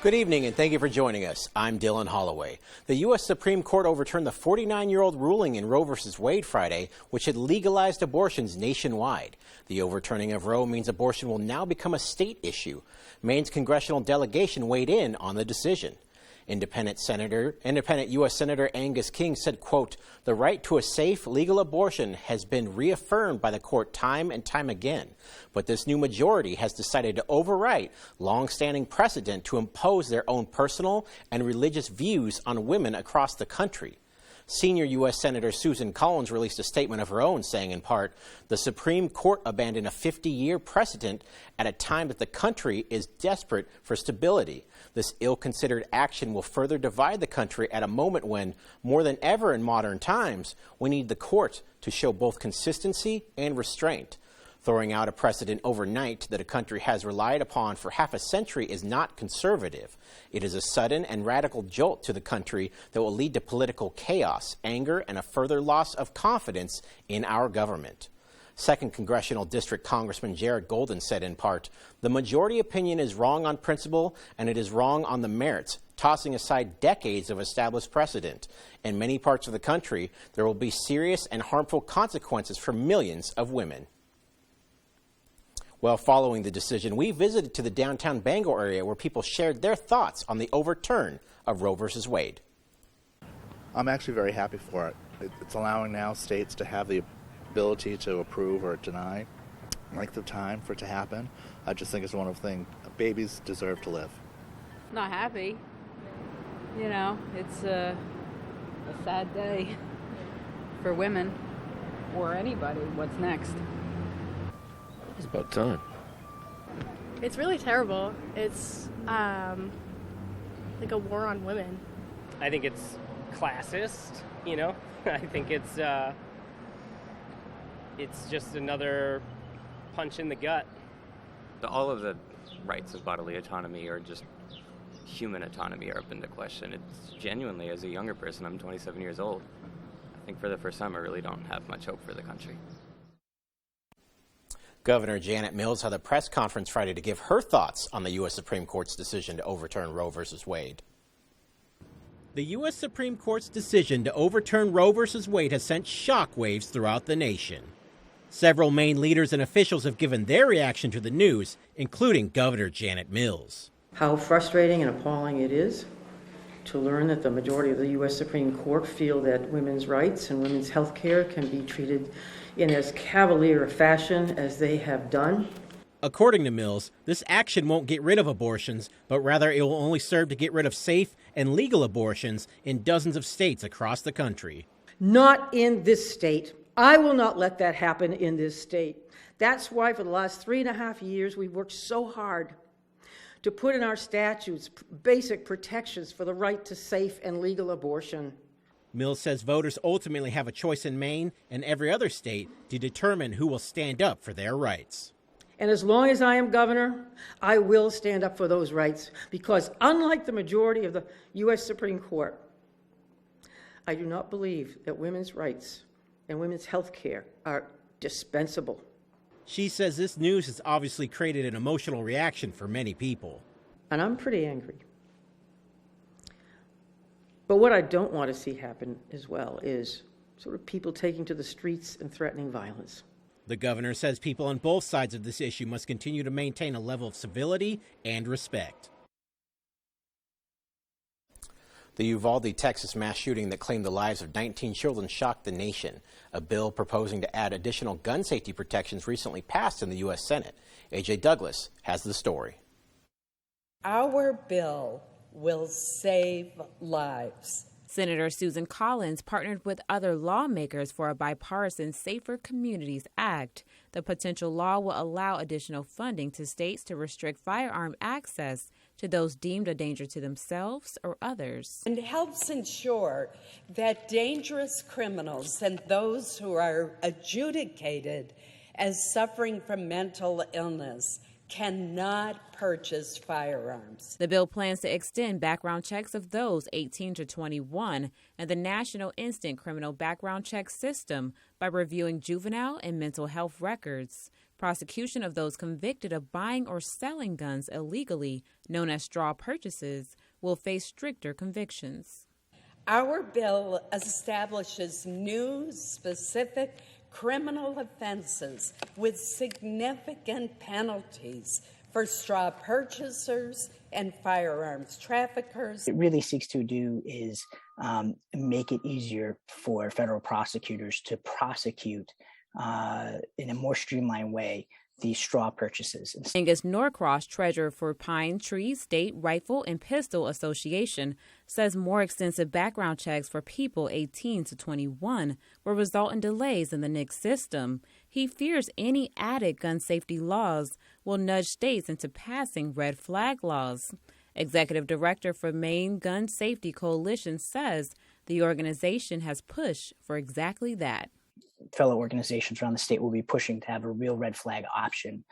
Good evening, and thank you for joining us. I'm Dylan Holloway. The U.S. Supreme Court overturned the 49-year-old ruling in Roe v. Wade Friday, which had legalized abortions nationwide. The overturning of Roe means abortion will now become a state issue. Maine's congressional delegation weighed in on the decision. Independent U.S. Senator Angus King said, quote, "The right to a safe, legal abortion has been reaffirmed by the court time and time again. But this new majority has decided to overwrite long-standing precedent to impose their own personal and religious views on women across the country." Senior U.S. Senator Susan Collins released a statement of her own, saying in part, "The Supreme Court abandoned a 50-year precedent at a time that the country is desperate for stability. This ill-considered action will further divide the country at a moment when, more than ever in modern times, we need the court to show both consistency and restraint. Throwing out a precedent overnight that a country has relied upon for half a century is not conservative. It is a sudden and radical jolt to the country that will lead to political chaos, anger, and a further loss of confidence in our government." 2nd Congressional District Congressman Jared Golden said in part, "The majority opinion is wrong on principle and it is wrong on the merits, tossing aside decades of established precedent. In many parts of the country, there will be serious and harmful consequences for millions of women." Well, following the decision, we visited to the downtown Bangor area where people shared their thoughts on the overturn of Roe v. Wade. I'm actually very happy for it. It's allowing now states to have the ability to approve or deny length of time for it to happen. I just think it's one of the things. Babies deserve to live. Not happy. You know, it's a sad day for women or anybody. What's next? It's about time. It's really terrible. It's like a war on women. I think it's classist, you know. I think it's just another punch in the gut. All of the rights of bodily autonomy or just human autonomy are up into question. It's genuinely, as a younger person, I'm 27 years old. I think for the first time I really don't have much hope for the country. Governor Janet Mills held a press conference Friday to give her thoughts on the U.S. Supreme Court's decision to overturn Roe v. Wade. The U.S. Supreme Court's decision to overturn Roe v. Wade has sent shockwaves throughout the nation. Several Maine leaders and officials have given their reaction to the news, including Governor Janet Mills. How frustrating and appalling it is to learn that the majority of the U.S. Supreme Court feel that women's rights and women's health care can be treated in as cavalier a fashion as they have done. According to Mills, this action won't get rid of abortions, but rather it will only serve to get rid of safe and legal abortions in dozens of states across the country. Not in this state. I will not let that happen in this state. That's why for the last 3.5 years we've worked so hard to put in our statutes basic protections for the right to safe and legal abortion. Mills says voters ultimately have a choice in Maine and every other state to determine who will stand up for their rights. And as long as I am governor, I will stand up for those rights because unlike the majority of the U.S. Supreme Court, I do not believe that women's rights and women's health care are dispensable. She says this news has obviously created an emotional reaction for many people. And I'm pretty angry. But what I don't want to see happen as well is sort of people taking to the streets and threatening violence. The governor says people on both sides of this issue must continue to maintain a level of civility and respect. The Uvalde, Texas mass shooting that claimed the lives of 19 children shocked the nation. A bill proposing to add additional gun safety protections recently passed in the U.S. Senate. A.J. Douglas has the story. Our bill will save lives. Senator Susan Collins partnered with other lawmakers for a bipartisan Safer Communities Act. The potential law will allow additional funding to states to restrict firearm access to those deemed a danger to themselves or others. And helps ensure that dangerous criminals and those who are adjudicated as suffering from mental illness cannot purchase firearms. The bill plans to extend background checks of those 18 to 21 and the National Instant Criminal Background Check System by reviewing juvenile and mental health records. Prosecution of those convicted of buying or selling guns illegally, known as straw purchases, will face stricter convictions. Our bill establishes new specific criminal offenses with significant penalties for straw purchasers and firearms traffickers. It really seeks to do is make it easier for federal prosecutors to prosecute in a more streamlined way these straw purchases. Angus Norcross, treasurer for Pine Tree State Rifle and Pistol Association, says more extensive background checks for people 18 to 21 will result in delays in the NICS system. He fears any added gun safety laws will nudge states into passing red flag laws. Executive Director for Maine Gun Safety Coalition says the organization has pushed for exactly that. Fellow organizations around the state will be pushing to have a real red flag option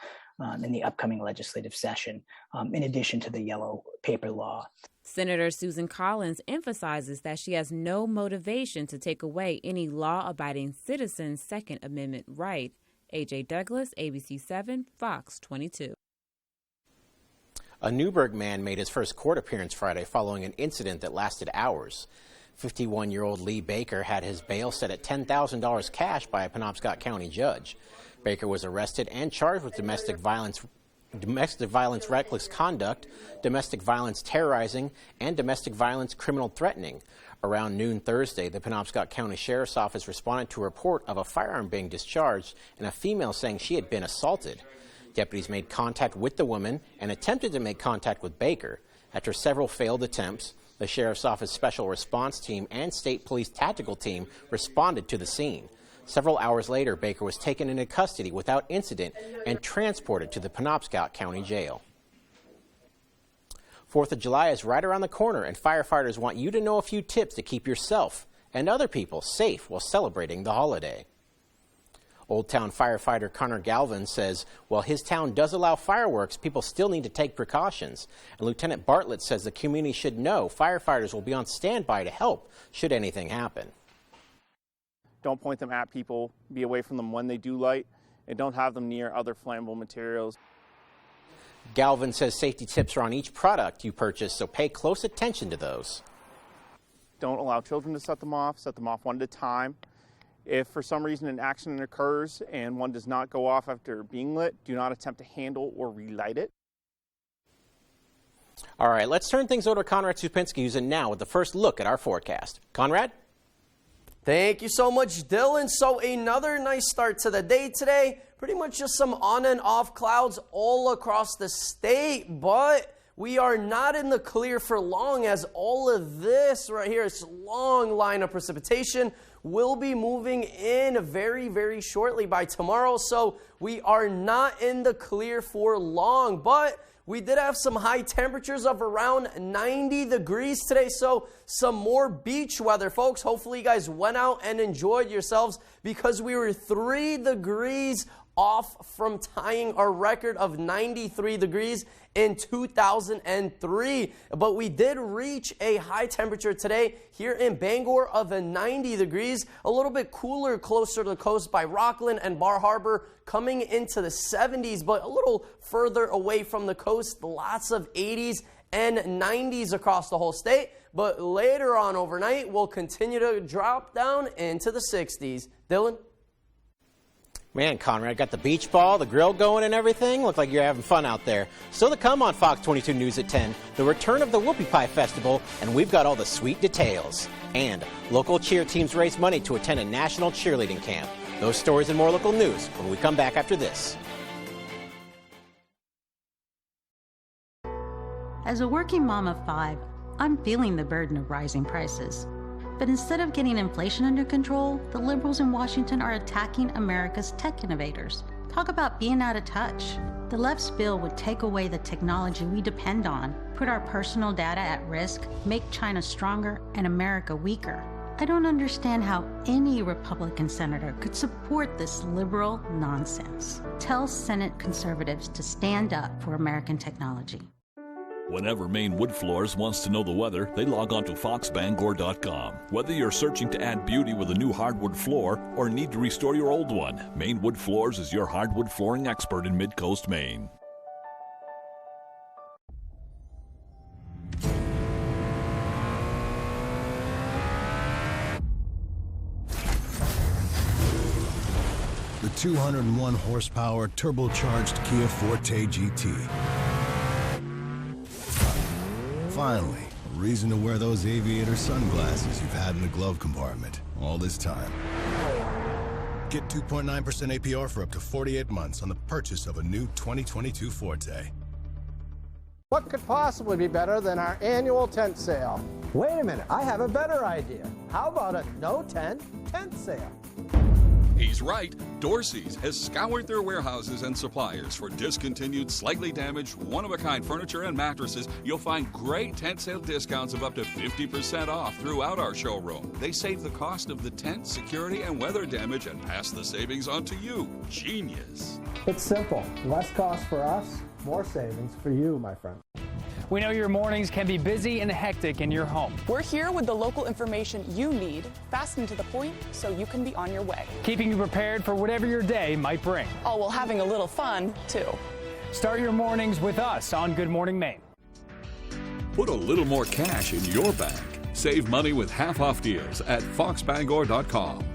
in the upcoming legislative session, in addition to the yellow paper law. Senator Susan Collins emphasizes that she has no motivation to take away any law-abiding citizen's Second Amendment right. A.J. Douglas, ABC 7, Fox 22. A Newburgh man made his first court appearance Friday following an incident that lasted hours. 51-year-old Lee Baker had his bail set at $10,000 cash by a Penobscot County judge. Baker was arrested and charged with domestic violence reckless conduct, domestic violence terrorizing, and domestic violence criminal threatening. Around noon Thursday, the Penobscot County Sheriff's Office responded to a report of a firearm being discharged and a female saying she had been assaulted. Deputies made contact with the woman and attempted to make contact with Baker. After several failed attempts, the Sheriff's Office Special Response Team and State Police Tactical Team responded to the scene. Several hours later, Baker was taken into custody without incident and transported to the Penobscot County Jail. 4th of July is right around the corner, and firefighters want you to know a few tips to keep yourself and other people safe while celebrating the holiday. Old Town firefighter Connor Galvin says while his town does allow fireworks, people still need to take precautions. And Lieutenant Bartlett says the community should know firefighters will be on standby to help should anything happen. Don't point them at people, be away from them when they do light, and don't have them near other flammable materials. Galvin says safety tips are on each product you purchase, so pay close attention to those. Don't allow children to set them off one at a time. If for some reason an accident occurs and one does not go off after being lit, do not attempt to handle or relight it. All right, let's turn things over to Conrad Supinski, who's in now with the first look at our forecast. Conrad? Thank you so much, Dylan. So another nice start to the day today. Pretty much just some on and off clouds all across the state, but we are not in the clear for long, as all of this right here, this long line of precipitation, will be moving in very, very shortly by tomorrow. So we are not in the clear for long, but we did have some high temperatures of around 90 degrees today, so some more beach weather, folks. Hopefully you guys went out and enjoyed yourselves, because we were 3 degrees off from tying our record of 93 degrees in 2003. But we did reach a high temperature today here in Bangor of 90 degrees, a little bit cooler closer to the coast by Rockland and Bar Harbor, coming into the 70s, but a little further away from the coast, lots of 80s and 90s across the whole state. But later on overnight, we'll continue to drop down into the 60s. Dylan? Man, Conrad, got the beach ball, the grill going and everything. Look like you're having fun out there. Still to come on Fox 22 News at 10, the return of the Whoopie Pie Festival, and we've got all the sweet details. And local cheer teams raise money to attend a national cheerleading camp. Those stories and more local news when we come back after this. As a working mom of 5, I'm feeling the burden of rising prices. But instead of getting inflation under control, the liberals in Washington are attacking America's tech innovators. Talk about being out of touch. The left's bill would take away the technology we depend on, put our personal data at risk, make China stronger and America weaker. I don't understand how any Republican senator could support this liberal nonsense. Tell Senate conservatives to stand up for American technology. Whenever Maine Wood Floors wants to know the weather, they log on to foxbangor.com. Whether you're searching to add beauty with a new hardwood floor or need to restore your old one, Maine Wood Floors is your hardwood flooring expert in Mid-Coast Maine. The 201 horsepower turbocharged Kia Forte GT. Finally, a reason to wear those aviator sunglasses you've had in the glove compartment all this time. Get 2.9% APR for up to 48 months on the purchase of a new 2022 Forte. What could possibly be better than our annual tent sale? Wait a minute, I have a better idea. How about a no tent sale? He's right. Dorsey's has scoured their warehouses and suppliers for discontinued, slightly damaged, one-of-a-kind furniture and mattresses. You'll find great tent sale discounts of up to 50% off throughout our showroom. They save the cost of the tent, security, and weather damage and pass the savings on to you. Genius. It's simple. Less cost for us, more savings for you, my friend. We know your mornings can be busy and hectic in your home. We're here with the local information you need, fast and to the point, so you can be on your way. Keeping you prepared for whatever your day might bring. Oh, well, having a little fun, too. Start your mornings with us on Good Morning Maine. Put a little more cash in your bank. Save money with half-off deals at foxbangor.com.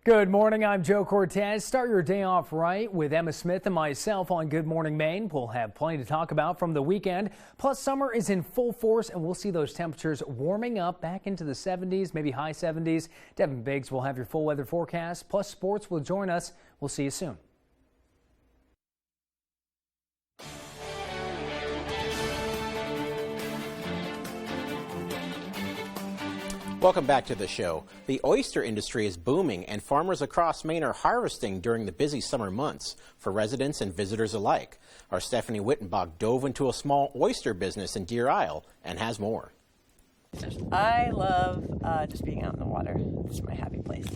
Good morning, I'm Joe Cortez. Start your day off right with Emma Smith and myself on Good Morning Maine. We'll have plenty to talk about from the weekend. Plus, summer is in full force, and we'll see those temperatures warming up back into the 70s, maybe high 70s. Devin Biggs will have your full weather forecast. Plus, sports will join us. We'll see you soon. Welcome back to the show. The oyster industry is booming, and farmers across Maine are harvesting during the busy summer months for residents and visitors alike. Our Stephanie Wittenbach dove into a small oyster business in Deer Isle and has more. I love just being out in the water. It's my happy place.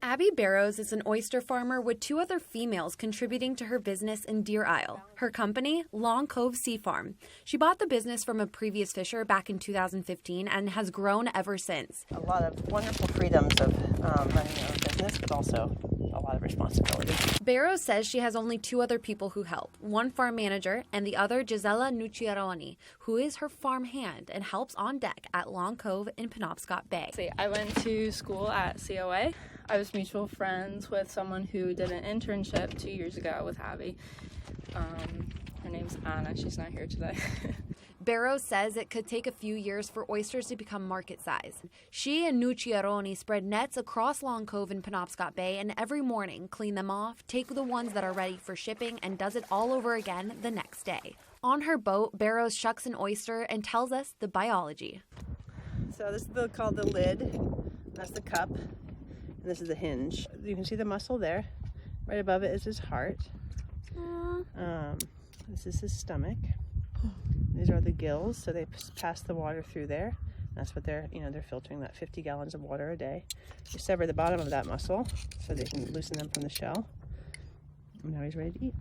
Abby Barrows is an oyster farmer with two other females contributing to her business in Deer Isle. Her company, Long Cove Sea Farm. She bought the business from a previous fisher back in 2015 and has grown ever since. A lot of wonderful freedoms of running your own business, but also a lot of responsibility. Barrows says she has only two other people who help, one farm manager and the other Gisela Nucciaroni, who is her farm hand and helps on deck at Long Cove in Penobscot Bay. I went to school at COA. I was mutual friends with someone who did an internship 2 years ago with Abby. Her name's Anna. She's not here today. Barrows says it could take a few years for oysters to become market size. She and Nucciaroni spread nets across Long Cove and Penobscot Bay and every morning clean them off, take the ones that are ready for shipping, and does it all over again the next day. On her boat, Barrows shucks an oyster and tells us the biology. So this is called the lid. That's the cup. And this is the hinge. You can see the muscle there. Right above it is his heart. This is his stomach. These are the gills, so they pass the water through there. That's what they're filtering that 50 gallons of water a day. You sever the bottom of that muscle so they can loosen them from the shell. And now he's ready to eat.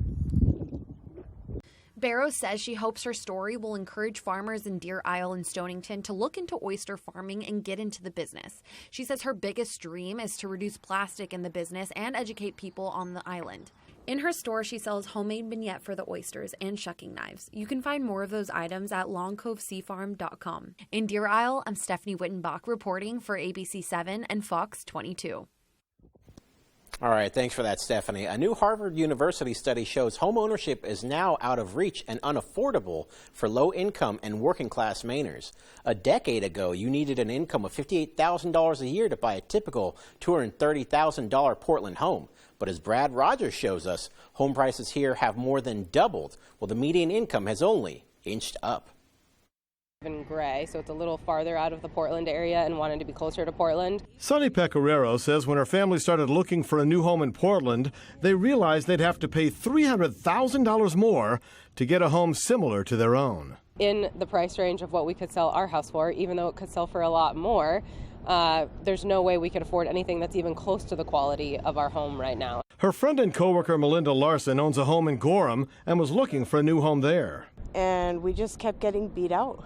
Barrows says she hopes her story will encourage farmers in Deer Isle and Stonington to look into oyster farming and get into the business. She says her biggest dream is to reduce plastic in the business and educate people on the island. In her store, she sells homemade vignette for the oysters and shucking knives. You can find more of those items at longcoveseafarm.com. In Deer Isle, I'm Stephanie Wittenbach reporting for ABC 7 and Fox 22. All right, thanks for that, Stephanie. A new Harvard University study shows home ownership is now out of reach and unaffordable for low-income and working-class Mainers. A decade ago, you needed an income of $58,000 a year to buy a typical $230,000 Portland home. But as Brad Rogers shows us, home prices here have more than doubled, while the median income has only inched up. In Gray, so it's a little farther out of the Portland area and wanted to be closer to Portland. Sonny Pecoraro says when her family started looking for a new home in Portland, they realized they'd have to pay $300,000 more to get a home similar to their own. In the price range of what we could sell our house for, even though it could sell for a lot more, there's no way we could afford anything that's even close to the quality of our home right now. Her friend and coworker Melinda Larson owns a home in Gorham and was looking for a new home there. And we just kept getting beat out.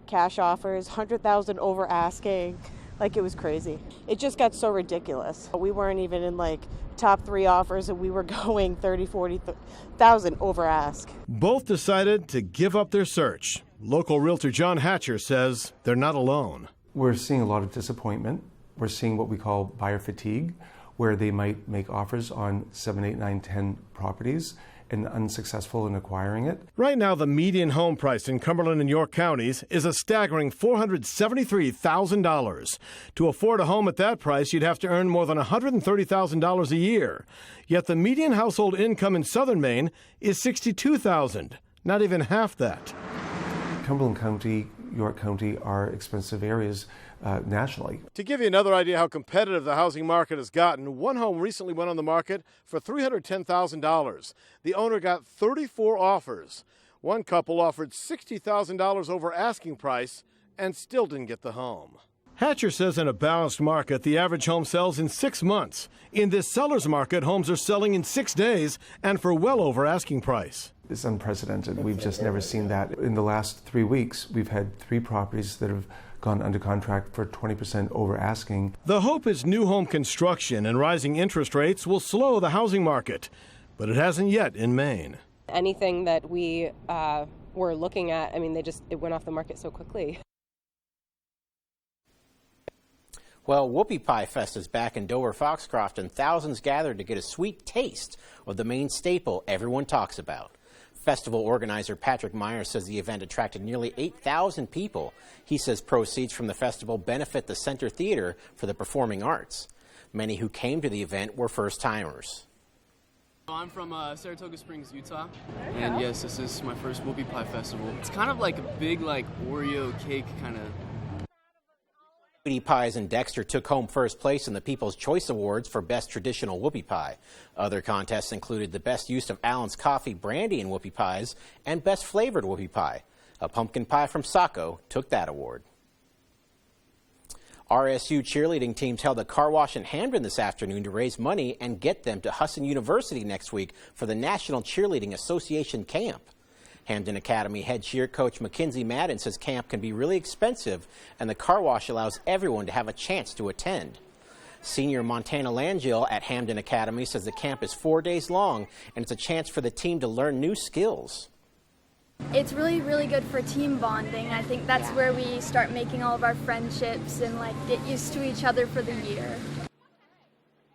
Cash offers, 100,000 over asking, like it was crazy. It just got so ridiculous. We weren't even in like top 3 offers and we were going 30, 40,000 over ask. Both decided to give up their search. Local realtor John Hatcher says they're not alone. We're seeing a lot of disappointment. We're seeing what we call buyer fatigue, where they might make offers on 7, 8, 9, 10 properties and unsuccessful in acquiring it. Right now, the median home price in Cumberland and York counties is a staggering $473,000. To afford a home at that price, you'd have to earn more than $130,000 a year. Yet the median household income in southern Maine is $62,000, not even half that. Cumberland County, York County are expensive areas nationally. To give you another idea how competitive the housing market has gotten, one home recently went on the market for $310,000. The owner got 34 offers. One couple offered $60,000 over asking price and still didn't get the home. Hatcher says in a balanced market, the average home sells in 6 months. In this seller's market, homes are selling in 6 days and for well over asking price. It's unprecedented. We've just never seen that. In the last 3 weeks, we've had 3 properties that have gone under contract for 20% over asking. The hope is new home construction and rising interest rates will slow the housing market, but it hasn't yet in Maine. Anything that we were looking at, I mean, it went off the market so quickly. Well, Whoopie Pie Fest is back in Dover-Foxcroft, and thousands gathered to get a sweet taste of the Maine staple everyone talks about. Festival organizer Patrick Meyer says the event attracted nearly 8,000 people. He says proceeds from the festival benefit the Center Theater for the Performing Arts. Many who came to the event were first-timers. I'm from Saratoga Springs, Utah, and yes, this is my first Whoopie Pie Festival. It's kind of like a big Oreo cake kind of. Whoopie Pies and Dexter took home first place in the People's Choice Awards for Best Traditional Whoopie Pie. Other contests included the best use of Allen's Coffee Brandy in Whoopie Pies and Best Flavored Whoopie Pie. A pumpkin pie from Saco took that award. RSU cheerleading teams held a car wash in Hamden this afternoon to raise money and get them to Husson University next week for the National Cheerleading Association camp. Hamden Academy head cheer coach Mackenzie Madden says camp can be really expensive and the car wash allows everyone to have a chance to attend. Senior Montana Langill at Hamden Academy says the camp is 4 days long and it's a chance for the team to learn new skills. It's really, really good for team bonding. I think that's where we start making all of our friendships and get used to each other for the year.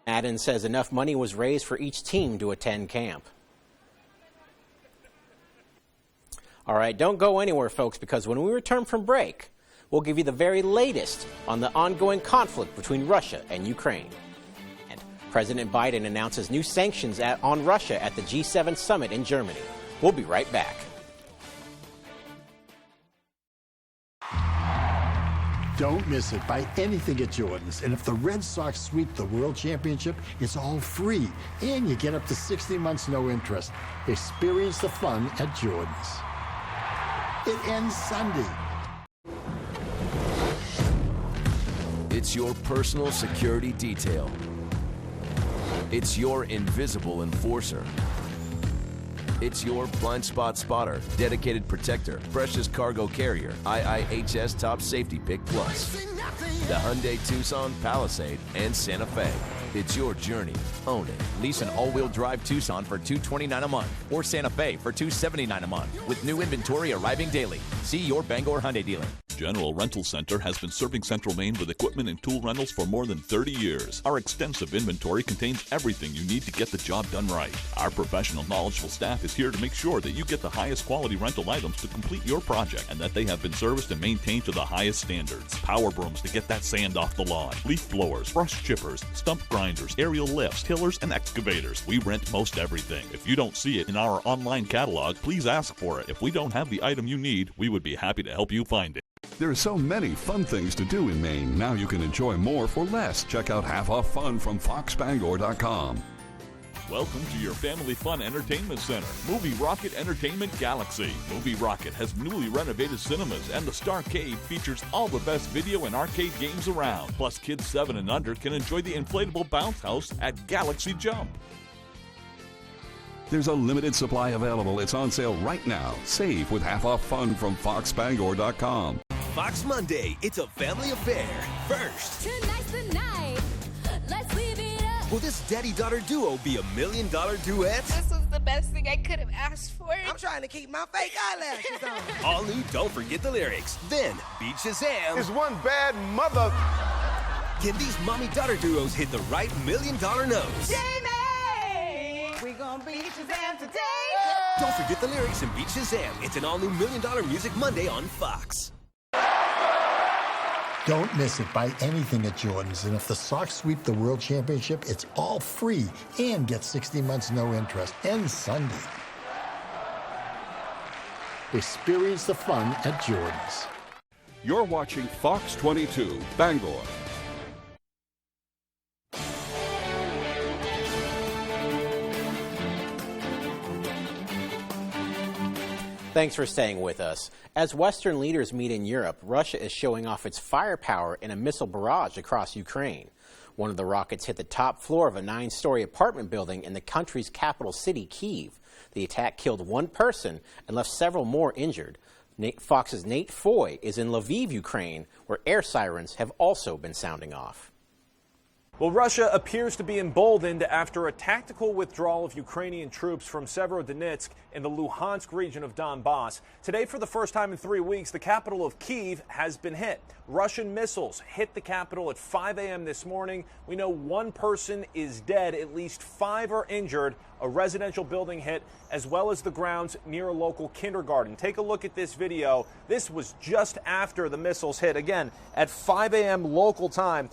Madden says enough money was raised for each team to attend camp. All right, don't go anywhere, folks, because when we return from break, we'll give you the very latest on the ongoing conflict between Russia and Ukraine. And President Biden announces new sanctions on Russia at the G7 summit in Germany. We'll be right back. Don't miss it. Buy anything at Jordan's. And if the Red Sox sweep the World Championship, it's all free. And you get up to 60 months no interest. Experience the fun at Jordan's. It ends Sunday. It's your personal security detail. It's your invisible enforcer. It's your blind spot spotter, dedicated protector, precious cargo carrier, IIHS Top Safety Pick Plus. The Hyundai Tucson, Palisade, and Santa Fe. It's your journey. Own it. Lease an all-wheel drive Tucson for $229 a month or Santa Fe for $279 a month with new inventory arriving daily. See your Bangor Hyundai dealer. General Rental Center has been serving Central Maine with equipment and tool rentals for more than 30 years. Our extensive inventory contains everything you need to get the job done right. Our professional, knowledgeable staff is here to make sure that you get the highest quality rental items to complete your project and that they have been serviced and maintained to the highest standards. Power brooms to get that sand off the lawn, leaf blowers, brush chippers, stump grinders, aerial lifts, tillers, and excavators. We rent most everything. If you don't see it in our online catalog, please ask for it. If we don't have the item you need, we would be happy to help you find it. There are so many fun things to do in Maine. Now you can enjoy more for less. Check out Half Off Fun from foxbangor.com. Welcome to your family fun entertainment center, Movie Rocket Entertainment Galaxy. Movie Rocket has newly renovated cinemas, and the Starcade features all the best video and arcade games around. Plus, kids 7 and under can enjoy the inflatable bounce house at Galaxy Jump. There's a limited supply available. It's on sale right now. Save with half-off fun from FoxBangor.com. Fox Monday, it's a family affair. First, tonight's the night. Let's leave it up. Will this daddy-daughter duo be $1 million duet? This was the best thing I could have asked for. I'm trying to keep my fake eyelashes on. All new Don't Forget the Lyrics. Then, Beat Shazam. Is one bad mother. Can these mommy-daughter duos hit the right $1 million nose? Jamie! We gonna beat Shazam today. Don't Forget the Lyrics and Beat Shazam. It's an all-new $1 Million Music Monday on Fox. Don't miss it. Buy anything at Jordan's, and if the Sox sweep the World Championship, it's all free and get 60 months no interest. Ends Sunday. Experience the fun at Jordan's. You're watching Fox 22, Bangor. Thanks for staying with us. As Western leaders meet in Europe, Russia is showing off its firepower in a missile barrage across Ukraine. One of the rockets hit the top floor of a 9-story apartment building in the country's capital city, Kyiv. The attack killed one person and left several more injured. Fox's Nyc Foy is in Lviv, Ukraine, where air sirens have also been sounding off. Well, Russia appears to be emboldened after a tactical withdrawal of Ukrainian troops from Severodonetsk in the Luhansk region of Donbass. Today, for the first time in 3 weeks, the capital of Kyiv has been hit. Russian missiles hit the capital at 5 a.m. this morning. We know one person is dead, at least 5 are injured. A residential building hit, as well as the grounds near a local kindergarten. Take a look at this video. This was just after the missiles hit, again, at 5 a.m. local time.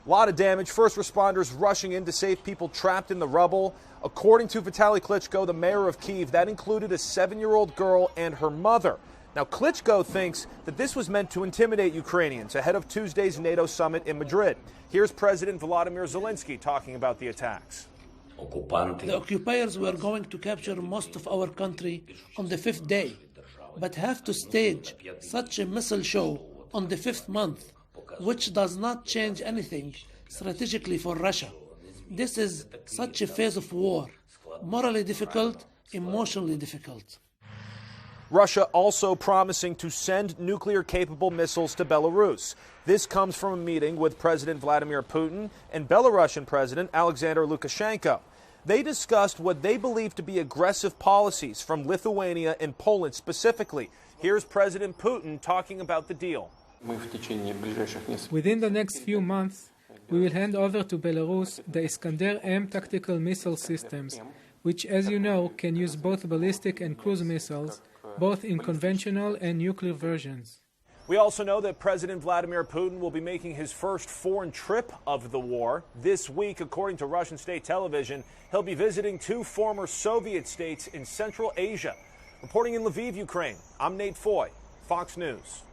A lot of damage. First responders rushing in to save people trapped in the rubble. According to Vitaly Klitschko, the mayor of Kyiv, that included a 7-year-old girl and her mother. Now, Klitschko thinks that this was meant to intimidate Ukrainians ahead of Tuesday's NATO summit in Madrid. Here's President Volodymyr Zelensky talking about the attacks. The occupiers were going to capture most of our country on the 5th day, but have to stage such a missile show on the 5th month, which does not change anything strategically for Russia. This is such a phase of war, morally difficult, emotionally difficult. Russia also promising to send nuclear-capable missiles to Belarus. This comes from a meeting with President Vladimir Putin and Belarusian President Alexander Lukashenko. They discussed what they believe to be aggressive policies from Lithuania and Poland specifically. Here's President Putin talking about the deal. Within the next few months, we will hand over to Belarus the Iskander-M tactical missile systems, which, as you know, can use both ballistic and cruise missiles, both in conventional and nuclear versions. We also know that President Vladimir Putin will be making his first foreign trip of the war. This week, according to Russian state television, he'll be visiting 2 former Soviet states in Central Asia. Reporting in Lviv, Ukraine, I'm Nate Foy, Fox News.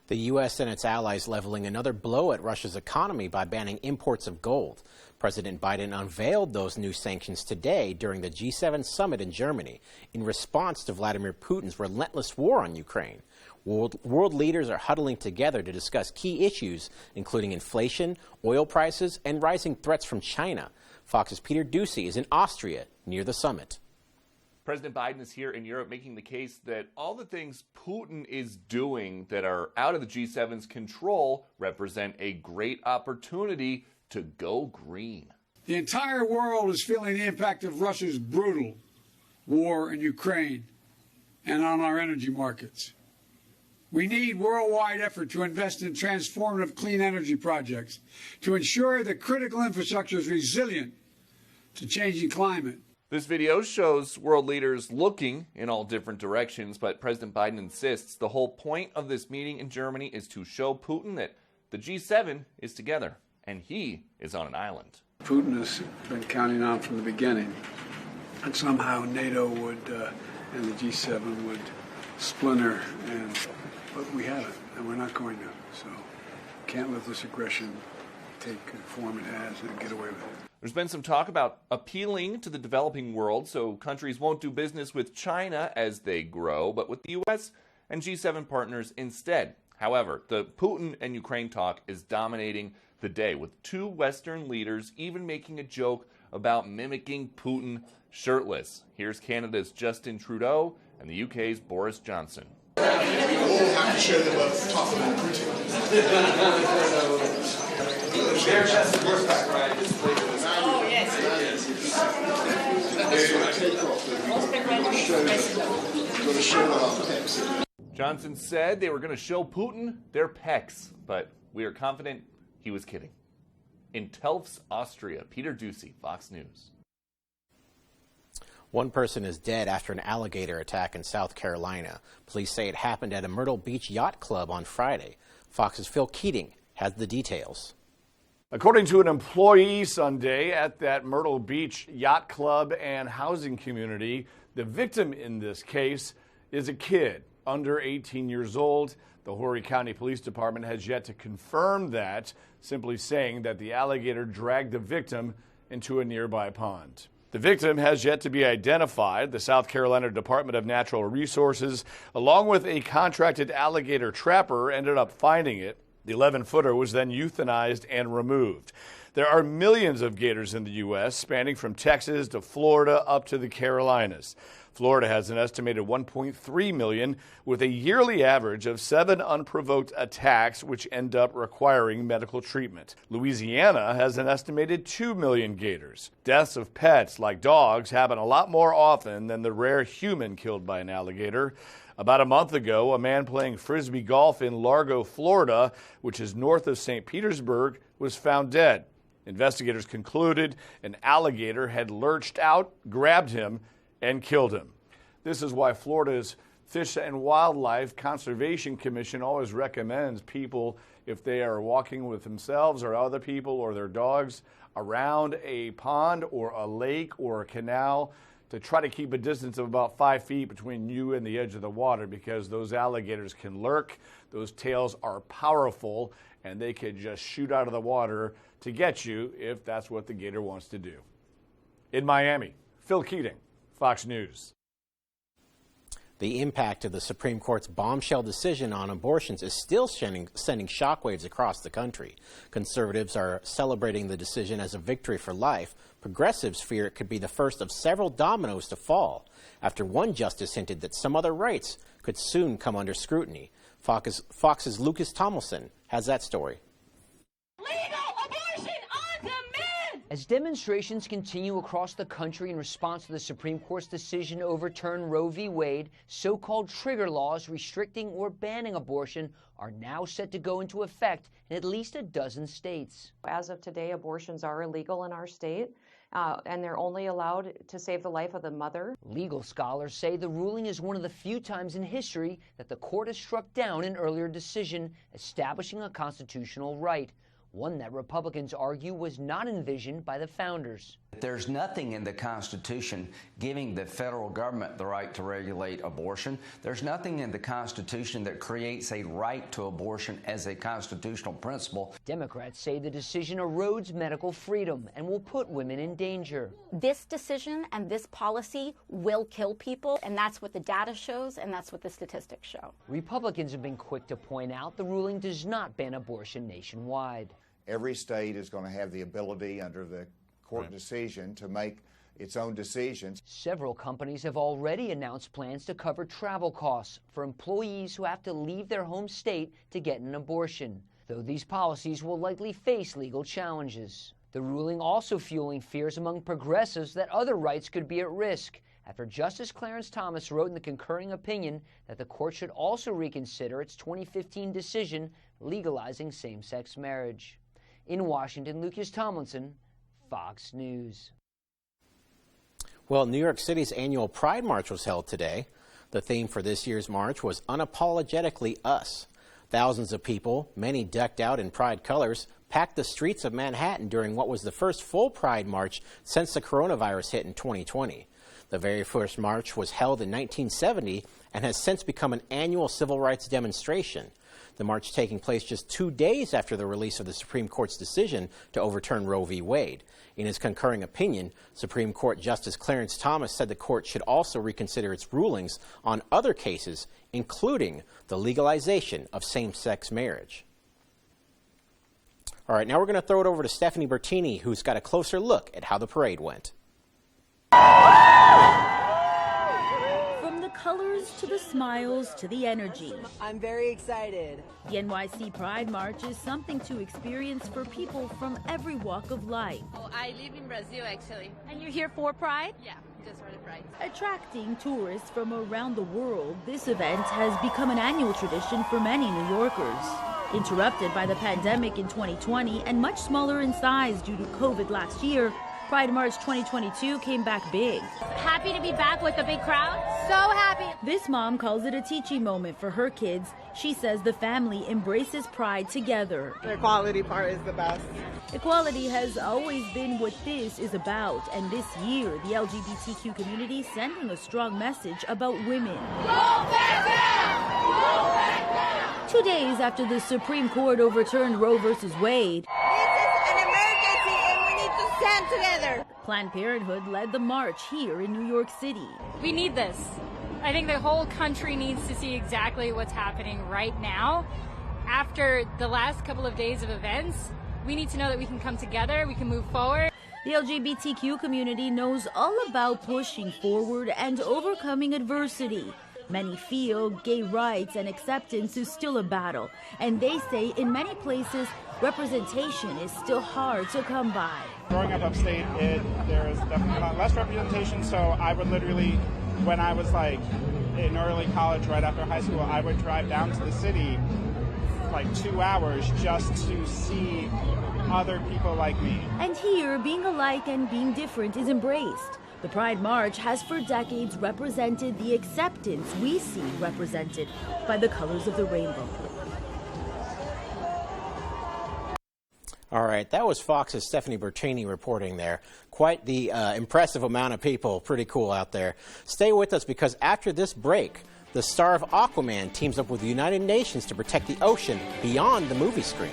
The U.S. and its allies leveling another blow at Russia's economy by banning imports of gold. President Biden unveiled those new sanctions today during the G7 summit in Germany in response to Vladimir Putin's relentless war on Ukraine. World leaders are huddling together to discuss key issues, including inflation, oil prices, and rising threats from China. Fox's Peter Ducey is in Austria near the summit. President Biden is here in Europe making the case that all the things Putin is doing that are out of the G7's control represent a great opportunity to go green. The entire world is feeling the impact of Russia's brutal war in Ukraine and on our energy markets. We need worldwide effort to invest in transformative clean energy projects to ensure that critical infrastructure is resilient to changing climate. This video shows world leaders looking in all different directions, but President Biden insists the whole point of this meeting in Germany is to show Putin that the G7 is together and he is on an island. Putin has been counting on from the beginning that somehow NATO would and the G7 would splinter, but we haven't, and we're not going to. So can't let this aggression take the form it has and get away with it. There's been some talk about appealing to the developing world so countries won't do business with China as they grow, but with the U.S. and G7 partners instead. However, the Putin and Ukraine talk is dominating the day, with two Western leaders even making a joke about mimicking Putin shirtless. Here's Canada's Justin Trudeau and the UK's Boris Johnson. We all have to show them a tough and Putin. Oh, yes. Johnson said they were going to show Putin their pecs, but we are confident he was kidding. In Telfs, Austria, Peter Ducey, Fox News. One person is dead after an alligator attack in South Carolina. Police say it happened at a Myrtle Beach Yacht Club on Friday. Fox's Phil Keating has the details. According to an employee Sunday at that Myrtle Beach Yacht Club and housing community, the victim in this case is a kid under 18 years old. The Horry County Police Department has yet to confirm that, simply saying that the alligator dragged the victim into a nearby pond. The victim has yet to be identified. The South Carolina Department of Natural Resources, along with a contracted alligator trapper, ended up finding it. The 11-footer was then euthanized and removed. There are millions of gators in the U.S., spanning from Texas to Florida up to the Carolinas. Florida has an estimated 1.3 million, with a yearly average of 7 unprovoked attacks, which end up requiring medical treatment. Louisiana has an estimated 2 million gators. Deaths of pets, like dogs, happen a lot more often than the rare human killed by an alligator. About a month ago, a man playing frisbee golf in Largo, Florida, which is north of St. Petersburg, was found dead. Investigators concluded an alligator had lurched out, grabbed him, and killed him. This is why Florida's Fish and Wildlife Conservation Commission always recommends people, if they are walking with themselves or other people or their dogs around a pond or a lake or a canal, to try to keep a distance of about 5 feet between you and the edge of the water, because those alligators can lurk, those tails are powerful, and they can just shoot out of the water to get you if that's what the gator wants to do. In Miami, Phil Keating, Fox News. The impact of the Supreme Court's bombshell decision on abortions is still sending shockwaves across the country. Conservatives are celebrating the decision as a victory for life. Progressives fear it could be the first of several dominoes to fall, after one justice hinted that some other rights could soon come under scrutiny. Fox's Lucas Tomlinson has that story. As demonstrations continue across the country in response to the Supreme Court's decision to overturn Roe v. Wade, so-called trigger laws restricting or banning abortion are now set to go into effect in at least a dozen states. As of today, abortions are illegal in our state, and they're only allowed to save the life of the mother. Legal scholars say the ruling is one of the few times in history that the court has struck down an earlier decision establishing a constitutional right, one that Republicans argue was not envisioned by the founders. There's nothing in the Constitution giving the federal government the right to regulate abortion. There's nothing in the Constitution that creates a right to abortion as a constitutional principle. Democrats say the decision erodes medical freedom and will put women in danger. This decision and this policy will kill people, and that's what the data shows, and that's what the statistics show. Republicans have been quick to point out the ruling does not ban abortion nationwide. Every state is going to have the ability under the court decision to make its own decisions. Several companies have already announced plans to cover travel costs for employees who have to leave their home state to get an abortion, though these policies will likely face legal challenges. The ruling also fueling fears among progressives that other rights could be at risk, after Justice Clarence Thomas wrote in the concurring opinion that the court should also reconsider its 2015 decision legalizing same-sex marriage. In Washington, Lucas Tomlinson, Fox News. Well, New York City's annual Pride March was held today. The theme for this year's march was Unapologetically Us. Thousands of people, many decked out in Pride colors, packed the streets of Manhattan during what was the first full Pride March since the coronavirus hit in 2020. The very first march was held in 1970 and has since become an annual civil rights demonstration. The march taking place just 2 days after the release of the Supreme Court's decision to overturn Roe v. Wade. In his concurring opinion, Supreme Court Justice Clarence Thomas said the court should also reconsider its rulings on other cases, including the legalization of same-sex marriage. All right, now we're going to throw it over to Stephanie Bertini, who's got a closer look at how the parade went. From the colors to the smiles to the energy. I'm very excited. The NYC Pride March is something to experience for people from every walk of life. Oh, I live in Brazil, actually. And you're here for Pride? Yeah, just for the Pride. Attracting tourists from around the world, this event has become an annual tradition for many New Yorkers. Interrupted by the pandemic in 2020 and much smaller in size due to COVID last year, Pride March 2022 came back big. Happy to be back with a big crowd. So happy. This mom calls it a teaching moment for her kids. She says the family embraces Pride together. The equality part is the best. Equality has always been what this is about, and this year the LGBTQ community sending a strong message about women. Roll back down! Roll back down! 2 days after the Supreme Court overturned Roe v. Wade, Stand together. Planned Parenthood led the march here in New York City. We need this. I think the whole country needs to see exactly what's happening right now. After the last couple of days of events, we need to know that we can come together, we can move forward. The LGBTQ community knows all about pushing forward and overcoming adversity. Many feel gay rights and acceptance is still a battle, and they say in many places representation is still hard to come by. Growing up upstate, there is definitely a lot less representation, so I would literally, when I was like in early college, right after high school, I would drive down to the city like 2 hours just to see other people like me. And here, being alike and being different is embraced. The Pride March has for decades represented the acceptance we see represented by the colors of the rainbow. All right, that was Fox's Stephanie Bertini reporting there. Quite the impressive amount of people. Pretty cool out there. Stay with us because after this break, the star of Aquaman teams up with the United Nations to protect the ocean beyond the movie screen.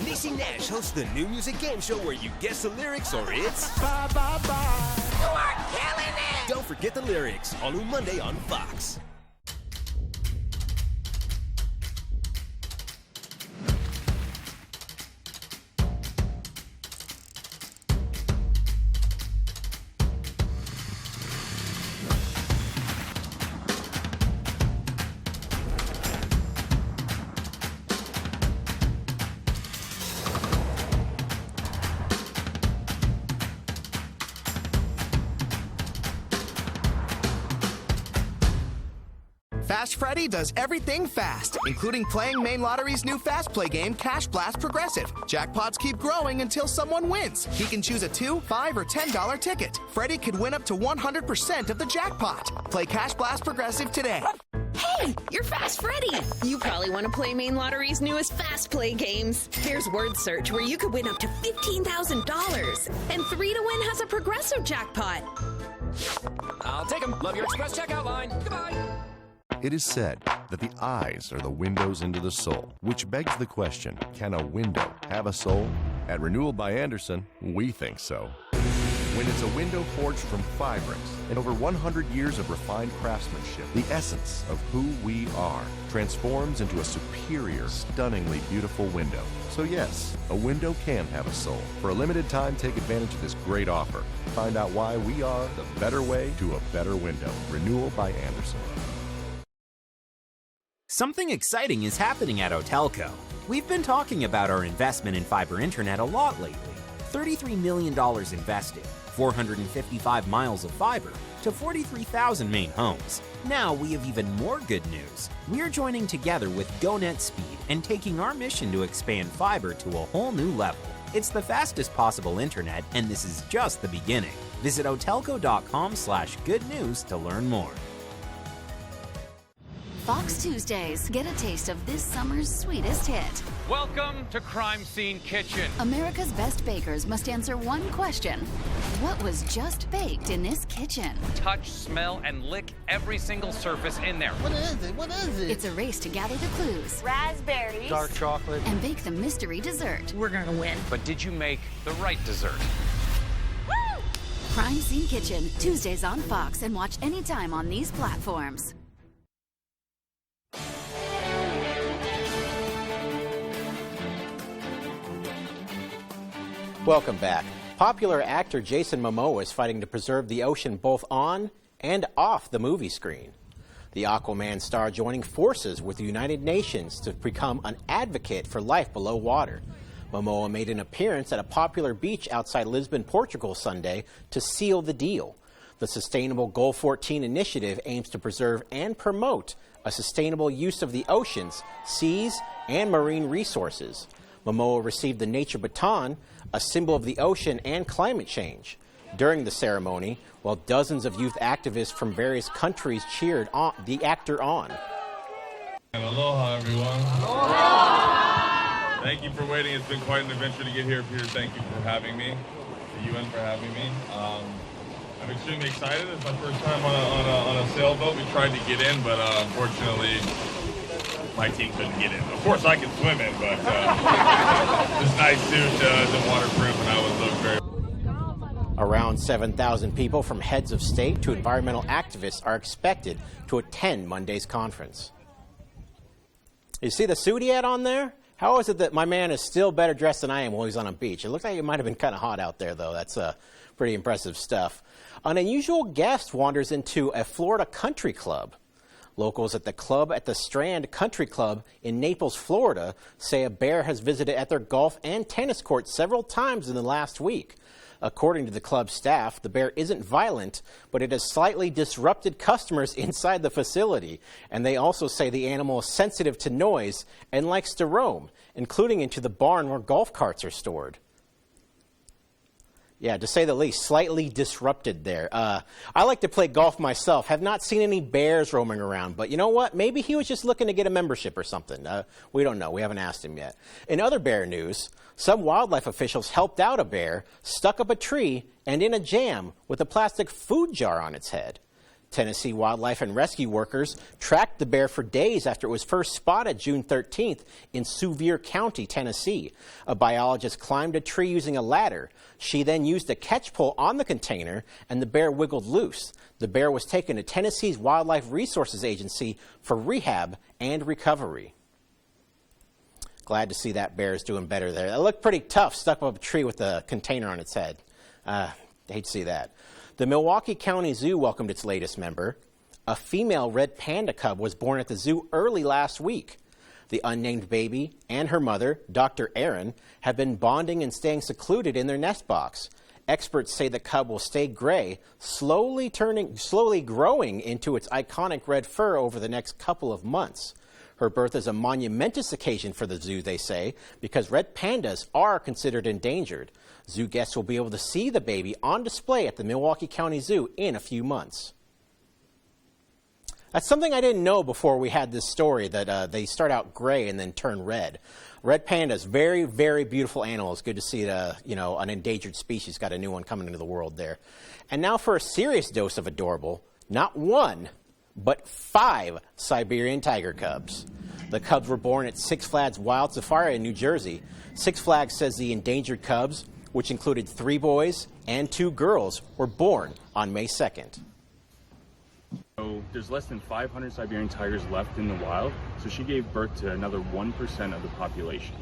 Niecy Nash hosts the new music game show where you guess the lyrics or it's Bye, bye, bye. You are killing it! Don't forget the lyrics, all new Monday on Fox. Fast Freddy does everything fast, including playing Maine Lottery's new Fast Play game, Cash Blast Progressive. Jackpots keep growing until someone wins. He can choose a $2, $5, or $10 ticket. Freddy could win up to 100% of the jackpot. Play Cash Blast Progressive today. Hey, you're Fast Freddy. You probably want to play Maine Lottery's newest Fast Play games. There's Word Search, where you could win up to $15,000. And 3 to Win has a progressive jackpot. I'll take them. Love your express checkout line. Goodbye. It is said that the eyes are the windows into the soul, which begs the question, can a window have a soul? At Renewal by Andersen, we think so. When it's a window forged from Fibrex and over 100 years of refined craftsmanship, the essence of who we are transforms into a superior, stunningly beautiful window. So yes, a window can have a soul. For a limited time, take advantage of this great offer. Find out why we are the better way to a better window. Renewal by Andersen. Something exciting is happening at Otelco. We've been talking about our investment in fiber internet a lot lately. $33 million invested, 455 miles of fiber to 43,000 Maine homes. Now we have even more good news. We're joining together with GoNet Speed and taking our mission to expand fiber to a whole new level. It's the fastest possible internet, and this is just the beginning. Visit otelco.com/good news to learn more. Fox Tuesdays. Get a taste of this summer's sweetest hit. Welcome to Crime Scene Kitchen. America's best bakers must answer one question. What was just baked in this kitchen? Touch, smell, and lick every single surface in there. What is it? What is it? It's a race to gather the clues. Raspberries. Dark chocolate. And bake the mystery dessert. We're gonna win. But did you make the right dessert? Woo! Crime Scene Kitchen, Tuesdays on Fox, and watch anytime on these platforms. Welcome back. Popular actor Jason Momoa is fighting to preserve the ocean both on and off the movie screen. The Aquaman star joining forces with the United Nations to become an advocate for life below water. Momoa made an appearance at a popular beach outside Lisbon, Portugal Sunday to seal the deal. The Sustainable Goal 14 initiative aims to preserve and promote a sustainable use of the oceans, seas, and marine resources. Momoa received the Nature Baton, a symbol of the ocean and climate change. During the ceremony, while dozens of youth activists from various countries cheered the actor on. And aloha, everyone. Aloha! Thank you for waiting. It's been quite an adventure to get here, Peter. Thank you for having me. The UN for having me. I'm extremely excited. It's my first time on a sailboat. We tried to get in, but unfortunately, my team couldn't get in. Of course, I can swim in, but this nice suit isn't waterproof, and I would look very... Around 7,000 people from heads of state to environmental activists are expected to attend Monday's conference. You see the suit he had on there? How is it that my man is still better dressed than I am while he's on a beach? It looks like it might have been kind of hot out there, though. That's pretty impressive stuff. An unusual guest wanders into a Florida country club. Locals at the club at the Strand Country Club in Naples, Florida, say a bear has visited at their golf and tennis court several times in the last week. According to the club staff, the bear isn't violent, but it has slightly disrupted customers inside the facility. And they also say the animal is sensitive to noise and likes to roam, including into the barn where golf carts are stored. Yeah, to say the least, slightly disrupted there. I like to play golf myself. Have not seen any bears roaming around, but you know what? Maybe he was just looking to get a membership or something. We don't know. We haven't asked him yet. In other bear news, some wildlife officials helped out a bear stuck up a tree and in a jam with a plastic food jar on its head. Tennessee wildlife and rescue workers tracked the bear for days after it was first spotted June 13th in Sevier County, Tennessee. A biologist climbed a tree using a ladder. She then used a catch pole on the container, and the bear wiggled loose. The bear was taken to Tennessee's Wildlife Resources Agency for rehab and recovery. Glad to see that bear is doing better there. It looked pretty tough, stuck up a tree with a container on its head. Hate to see that. The Milwaukee County Zoo welcomed its latest member. A female red panda cub was born at the zoo early last week. The unnamed baby and her mother, Dr. Aaron, have been bonding and staying secluded in their nest box. Experts say the cub will stay gray, slowly growing into its iconic red fur over the next couple of months. Her birth is a monumentous occasion for the zoo, they say, because red pandas are considered endangered. Zoo guests will be able to see the baby on display at the Milwaukee County Zoo in a few months. That's something I didn't know before we had this story, that they start out gray and then turn red. Red pandas, very, very beautiful animals. Good to see an endangered species got a new one coming into the world there. And now for a serious dose of adorable, not one, but 5 Siberian tiger cubs. The cubs were born at Six Flags Wild Safari in New Jersey. Six Flags says the endangered cubs, which included 3 boys and 2 girls, were born on May 2nd. So there's less than 500 Siberian tigers left in the wild, so she gave birth to another 1% of the population.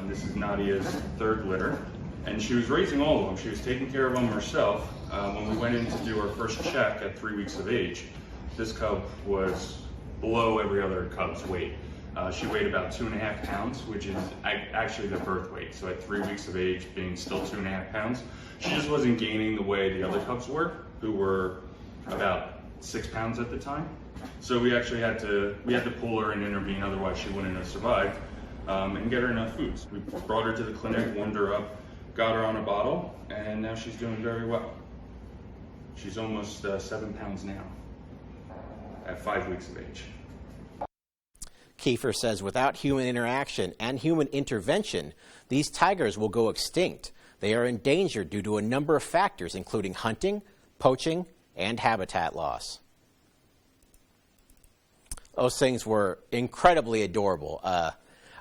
This is Nadia's 3rd litter, and she was raising all of them. She was taking care of them herself. When we went in to do our first check at 3 weeks of age, this cub was below every other cub's weight. She weighed about 2.5 pounds, which is actually the birth weight. So at 3 weeks of age, being still 2.5 pounds, she just wasn't gaining the way the other cubs were, who were about 6 pounds at the time. So we actually had to pull her and intervene, otherwise she wouldn't have survived, and get her enough food. We brought her to the clinic, warmed her up, got her on a bottle, and now she's doing very well. She's almost 7 pounds now. at 5 weeks of age. Kiefer says without human interaction and human intervention, these tigers will go extinct. They are endangered due to a number of factors, including hunting, poaching, and habitat loss. Those things were incredibly adorable.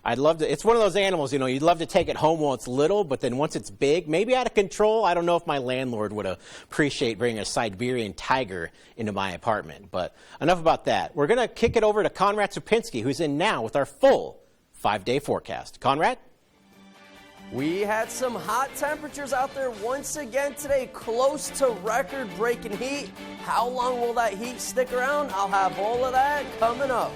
I'd love to. It's one of those animals, you know, you'd love to take it home while it's little, but then once it's big, maybe out of control. I don't know if my landlord would appreciate bringing a Siberian tiger into my apartment. But enough about that. We're going to kick it over to Conrad Supinski, who's in now with our full 5-day forecast. Conrad? We had some hot temperatures out there once again today, close to record-breaking heat. How long will that heat stick around? I'll have all of that coming up.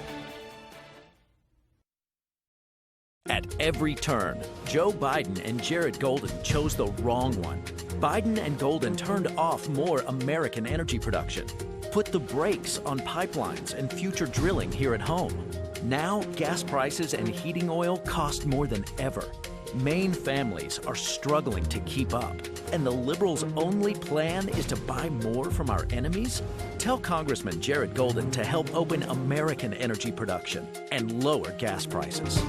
At every turn, Joe Biden and Jared Golden chose the wrong one. Biden and Golden turned off more American energy production, put the brakes on pipelines and future drilling here at home. Now, gas prices and heating oil cost more than ever. Maine families are struggling to keep up, and the Liberals' only plan is to buy more from our enemies? Tell Congressman Jared Golden to help open American energy production and lower gas prices.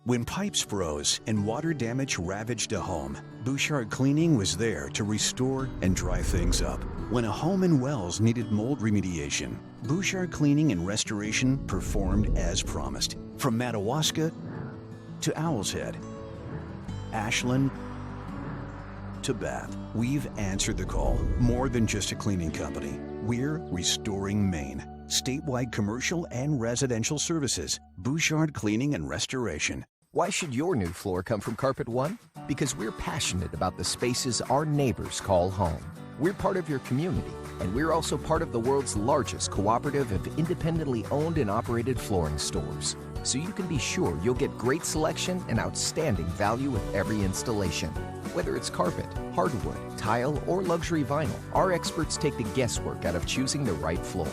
When pipes froze and water damage ravaged a home, Bouchard Cleaning was there to restore and dry things up. When a home in Wells needed mold remediation, Bouchard Cleaning and Restoration performed as promised. From Madawaska to Owl's Head, Ashland to Bath, we've answered the call. More than just a cleaning company, we're restoring Maine. Statewide commercial and residential services. Bouchard Cleaning and Restoration. Why should your new floor come from Carpet One? Because we're passionate about the spaces our neighbors call home. We're part of your community, and we're also part of the world's largest cooperative of independently owned and operated flooring stores. So you can be sure you'll get great selection and outstanding value with every installation. Whether it's carpet, hardwood, tile, or luxury vinyl, our experts take the guesswork out of choosing the right floor.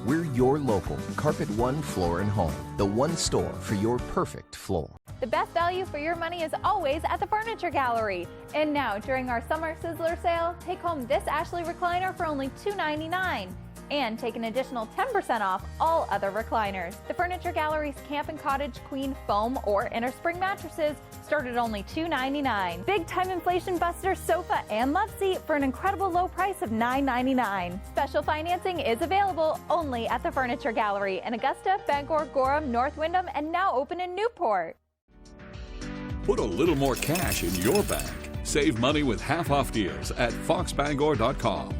We're your local Carpet One Floor and Home, the one store for your perfect floor. The best value for your money is always at the Furniture Gallery. And now, during our Summer Sizzler sale, take home this Ashley recliner for only $2.99. And take an additional 10% off all other recliners. The Furniture Gallery's Camp and Cottage Queen foam or inner spring mattresses start at only $2.99. Big time inflation buster sofa and love seat for an incredible low price of $9.99. Special financing is available only at the Furniture Gallery in Augusta, Bangor, Gorham, North Windham, and now open in Newport. Put a little more cash in your bank. Save money with half-off deals at foxbangor.com.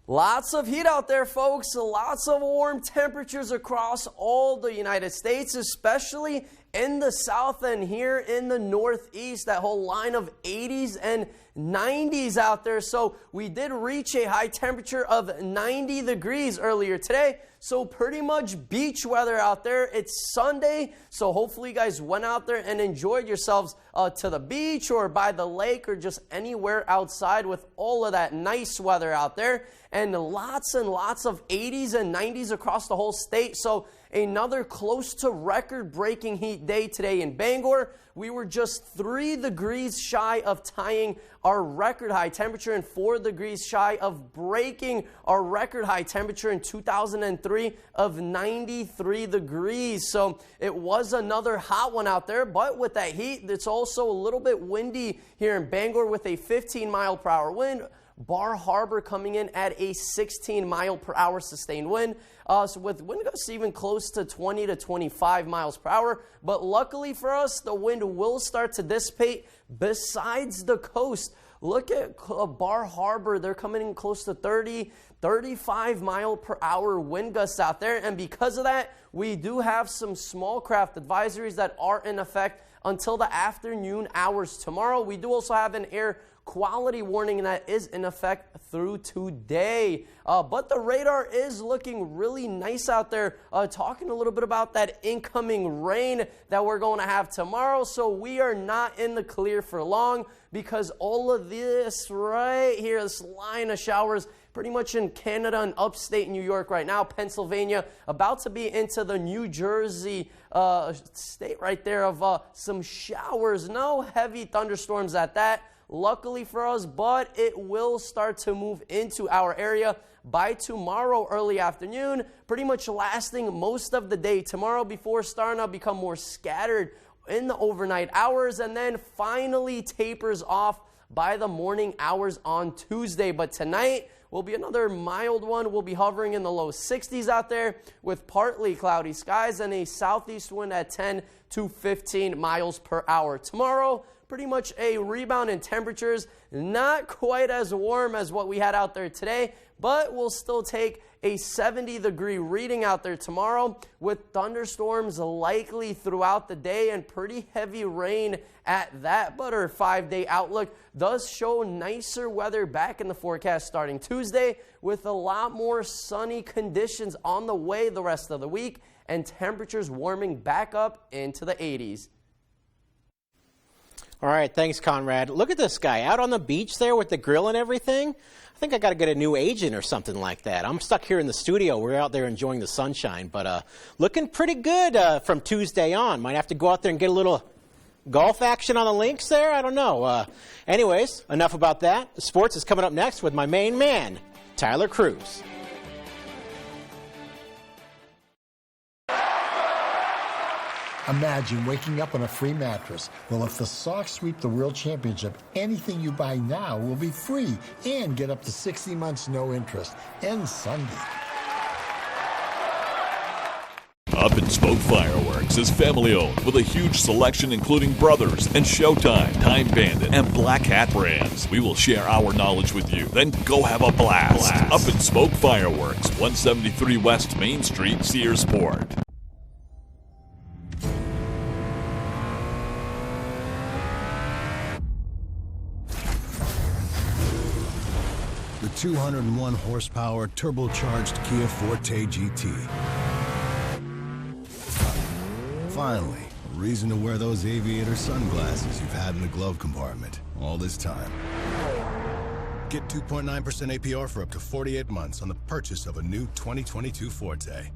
Lots of heat out there, folks. Lots of warm temperatures across all the United States, especially in the south and here in the northeast. That whole line of 80s and 90s out there. So we did reach a high temperature of 90 degrees earlier today. So pretty much beach weather out there. It's Sunday, so hopefully you guys went out there and enjoyed yourselves to the beach or by the lake or just anywhere outside with all of that nice weather out there. And lots of 80s and 90s across the whole state. So another close to record-breaking heat day today in Bangor. We were just 3 degrees shy of tying our record high temperature and 4 degrees shy of breaking our record high temperature in 2003 of 93 degrees. So it was another hot one out there, but with that heat, it's also a little bit windy here in Bangor with a 15-mile-per-hour wind. Bar Harbor coming in at a 16-mile-per-hour sustained wind. So with wind gusts even close to 20 to 25 miles per hour. But luckily for us, the wind will start to dissipate besides the coast. Look at Bar Harbor. They're coming in close to 30, 35-mile-per-hour wind gusts out there. And because of that, we do have some small craft advisories that are in effect until the afternoon hours tomorrow. We do also have an air quality warning that is in effect through today. But the radar is looking really nice out there. Talking a little bit about that incoming rain that we're going to have tomorrow. So we are not in the clear for long because all of this right here, this line of showers, pretty much in Canada and upstate New York right now, Pennsylvania, about to be into the New Jersey state right there of some showers. No heavy thunderstorms at that. luckily for us, but it will start to move into our area by tomorrow early afternoon, pretty much lasting most of the day tomorrow before starting to become more scattered in the overnight hours, and then finally tapers off by the morning hours on Tuesday. But tonight will be another mild one. We'll be hovering in the low 60s out there with partly cloudy skies and a southeast wind at 10 to 15 miles per hour. Tomorrow, pretty much a rebound in temperatures, not quite as warm as what we had out there today, but we'll still take a 70-degree reading out there tomorrow with thunderstorms likely throughout the day and pretty heavy rain at that. But our 5-day outlook does show nicer weather back in the forecast starting Tuesday with a lot more sunny conditions on the way the rest of the week and temperatures warming back up into the 80s. All right, thanks, Conrad. Look at this guy out on the beach there with the grill and everything. I think I got to get a new agent or something like that. I'm stuck here in the studio. We're out there enjoying the sunshine, but looking pretty good from Tuesday on. Might have to go out there and get a little golf action on the links there. I don't know. Anyways, enough about that. Sports is coming up next with my main man, Tyler Cruz. Imagine waking up on a free mattress. Well, if the Sox sweep the World Championship, anything you buy now will be free and get up to 60 months no interest. Ends Sunday. Up and Spoke Fireworks is family-owned with a huge selection including Brothers and Showtime, Time Bandit, and Black Hat brands. We will share our knowledge with you, then go have a blast. Up and Spoke Fireworks, 173 West Main Street, Searsport. The 201 horsepower turbocharged Kia Forte GT. Finally, a reason to wear those aviator sunglasses you've had in the glove compartment all this time. Get 2.9% APR for up to 48 months on the purchase of a new 2022 Forte.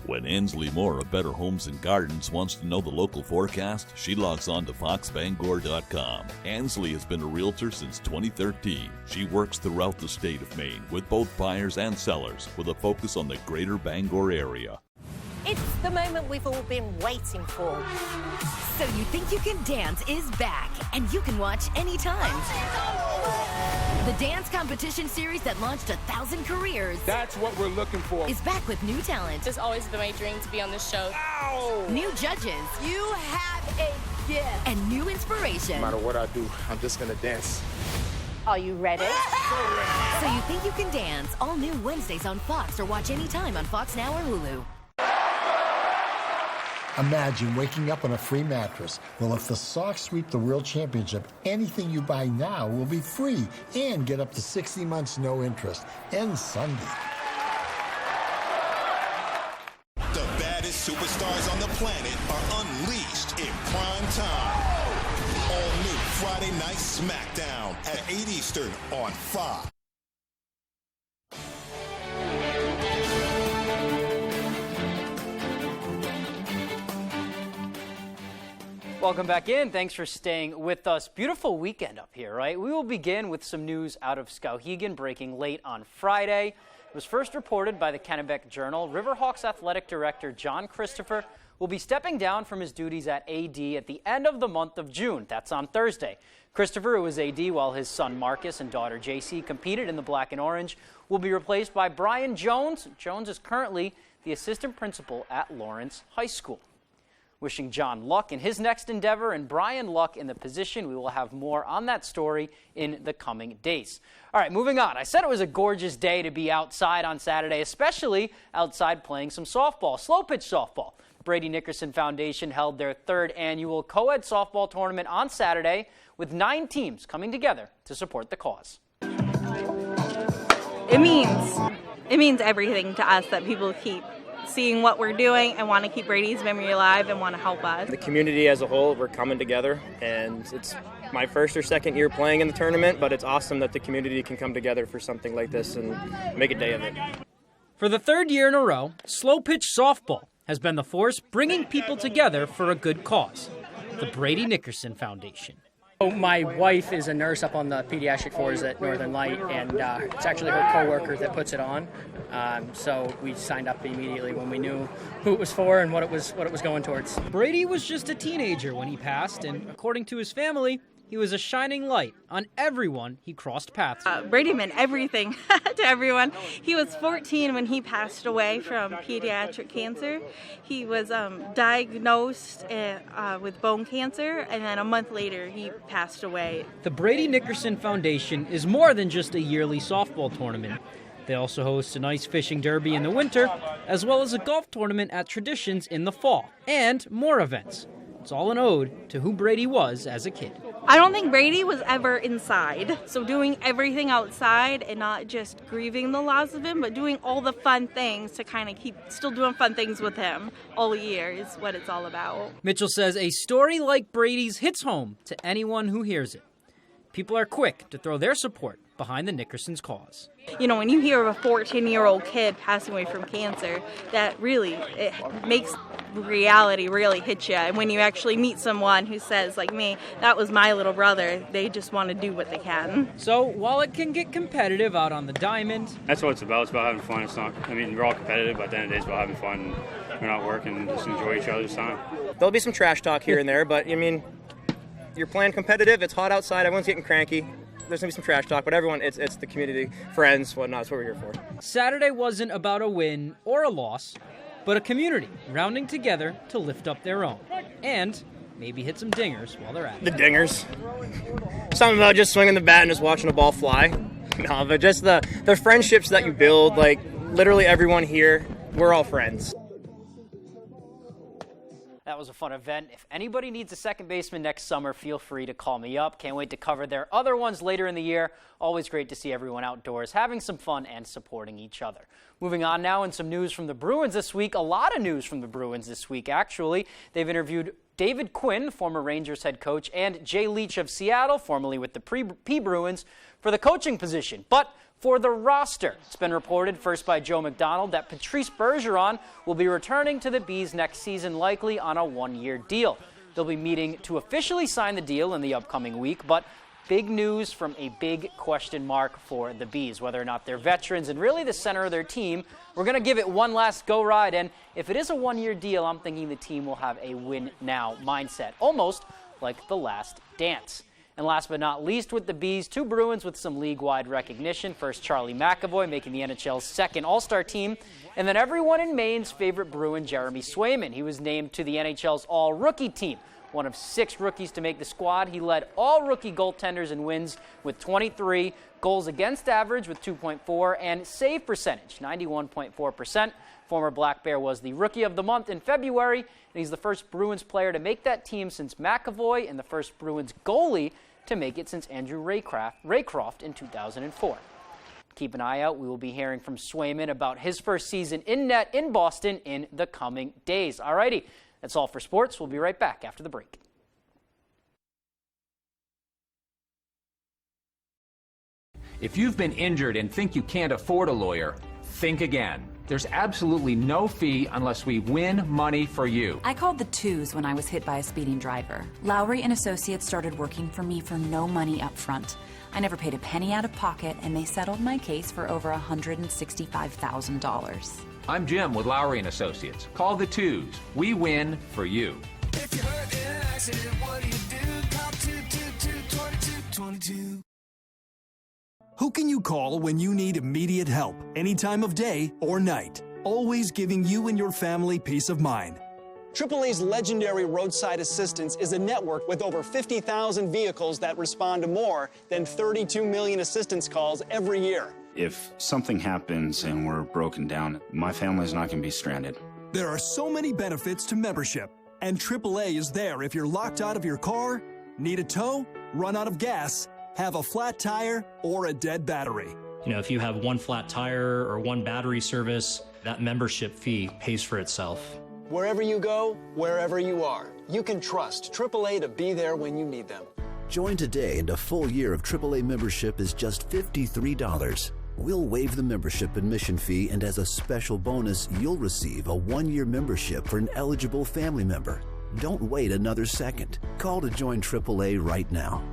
When Ansley Moore of Better Homes and Gardens wants to know the local forecast, she logs on to foxbangor.com. Ansley has been a realtor since 2013. She works throughout the state of Maine with both buyers and sellers with a focus on the greater Bangor area. It's the moment we've all been waiting for. So You Think You Can Dance is back, and you can watch anytime. The dance competition series that launched 1,000 careers. That's what we're looking for. Is back with new talent. It's always been my dream to be on this show. Ow! New judges. You have a gift. And new inspiration. No matter what I do, I'm just gonna dance. Are you ready? So You Think You Can Dance. All new Wednesdays on Fox, or watch anytime on Fox Now or Hulu. Imagine waking up on a free mattress. Well, if the Sox sweep the World Championship, anything you buy now will be free and get up to 60 months no interest. Ends Sunday. The baddest superstars on the planet are unleashed in prime time. All new Friday Night SmackDown at 8 Eastern on Fox. Welcome back in. Thanks for staying with us. Beautiful weekend up here, right? We will begin with some news out of Skowhegan breaking late on Friday. It was first reported by the Kennebec Journal. Riverhawks athletic director John Christopher will be stepping down from his duties at AD at the end of the month of June. That's on Thursday. Christopher, who was AD while his son Marcus and daughter JC competed in the black and orange, will be replaced by Brian Jones. Jones is currently the assistant principal at Lawrence High School. Wishing John luck in his next endeavor and Brian luck in the position. We will have more on that story in the coming days. All right, moving on. I said it was a gorgeous day to be outside on Saturday, especially outside playing some softball, slow pitch softball. Brady Nickerson Foundation held their third annual co-ed softball tournament on Saturday with 9 teams coming together to support the cause. It means everything to us that people keep seeing what we're doing and want to keep Brady's memory alive and want to help us. The community as a whole, we're coming together, and it's my first or second year playing in the tournament, but it's awesome that the community can come together for something like this and make a day of it. For the third year in a row, slow pitch softball has been the force bringing people together for a good cause, the Brady Nickerson Foundation. My wife is a nurse up on the pediatric floors at Northern Light, and it's actually her coworker that puts it on. So we signed up immediately when we knew who it was for and what it was going towards. Brady was just a teenager when he passed, and according to his family, he was a shining light on everyone he crossed paths with. Brady meant everything to everyone. He was 14 when he passed away from pediatric cancer. He was diagnosed with bone cancer, and then a month later he passed away. The Brady Nickerson Foundation is more than just a yearly softball tournament. They also host an ice fishing derby in the winter, as well as a golf tournament at Traditions in the fall, and more events. It's all an ode to who Brady was as a kid. I don't think Brady was ever inside. So doing everything outside and not just grieving the loss of him, but doing all the fun things to kind of keep still doing fun things with him all year is what it's all about. Mitchell says a story like Brady's hits home to anyone who hears it. People are quick to throw their support behind the Nickerson's cause. You know, when you hear of a 14-year-old kid passing away from cancer, that really, it makes reality really hit you. And when you actually meet someone who says, like me, that was my little brother, they just want to do what they can. So while it can get competitive out on the diamond, that's what it's about. It's about having fun. It's not, I mean, we're all competitive, but at the end of the day, it's about having fun. We're not working, just enjoy each other's time. There'll be some trash talk here and there, but I mean, you're playing competitive, it's hot outside, everyone's getting cranky. There's going to be some trash talk, but everyone, it's the community, friends, whatnot, that's what we're here for. Saturday wasn't about a win or a loss, but a community rounding together to lift up their own. And maybe hit some dingers while they're at it. The dingers. Something about just swinging the bat and just watching a ball fly. No, but just the friendships that you build, like literally everyone here, we're all friends. That was a fun event. If anybody needs a second baseman next summer, feel free to call me up. Can't wait to cover their other ones later in the year. Always great to see everyone outdoors having some fun and supporting each other. Moving on now, and some news from the Bruins this week. A lot of news from the Bruins this week, actually. They've interviewed David Quinn, former Rangers head coach, and Jay Leach of Seattle, formerly with the P-Bruins, for the coaching position. But for the roster, it's been reported first by Joe McDonald that Patrice Bergeron will be returning to the Bees next season, likely on a one-year deal. They'll be meeting to officially sign the deal in the upcoming week, but big news from a big question mark for the Bees, whether or not they're veterans and really the center of their team. We're going to give it one last go ride, and if it is a one-year deal, I'm thinking the team will have a win-now mindset, almost like the last dance. And last but not least with the Bees, two Bruins with some league-wide recognition. First, Charlie McAvoy making the NHL's second All-Star team. And then everyone in Maine's favorite Bruin, Jeremy Swayman. He was named to the NHL's All-Rookie team. One of 6 rookies to make the squad. He led all rookie goaltenders in wins with 23, goals against average with 2.4, and save percentage, 91.4%. Former Black Bear was the Rookie of the Month in February, and he's the first Bruins player to make that team since McAvoy and the first Bruins goalie to make it since Andrew Raycroft in 2004. Keep an eye out. We will be hearing from Swayman about his first season in net in Boston in the coming days. Alrighty, that's all for sports. We'll be right back after the break. If you've been injured and think you can't afford a lawyer, think again. There's absolutely no fee unless we win money for you. I called the twos when I was hit by a speeding driver. Lowry and Associates started working for me for no money up front. I never paid a penny out of pocket, and they settled my case for over $165,000. I'm Jim with Lowry and Associates. Call the twos. We win for you. If you're hurt in an accident, what do you do? Call 222-2222. Who can you call when you need immediate help, any time of day or night? Always giving you and your family peace of mind. AAA's legendary Roadside Assistance is a network with over 50,000 vehicles that respond to more than 32 million assistance calls every year. If something happens and we're broken down, my family's not going to be stranded. There are so many benefits to membership, and AAA is there if you're locked out of your car, need a tow, run out of gas, have a flat tire, or a dead battery. You know, if you have one flat tire or one battery service, that membership fee pays for itself. Wherever you go, wherever you are, you can trust AAA to be there when you need them. Join today, and a full year of AAA membership is just $53. We'll waive the membership admission fee, and as a special bonus, you'll receive a one-year membership for an eligible family member. Don't wait another second. Call to join AAA right now.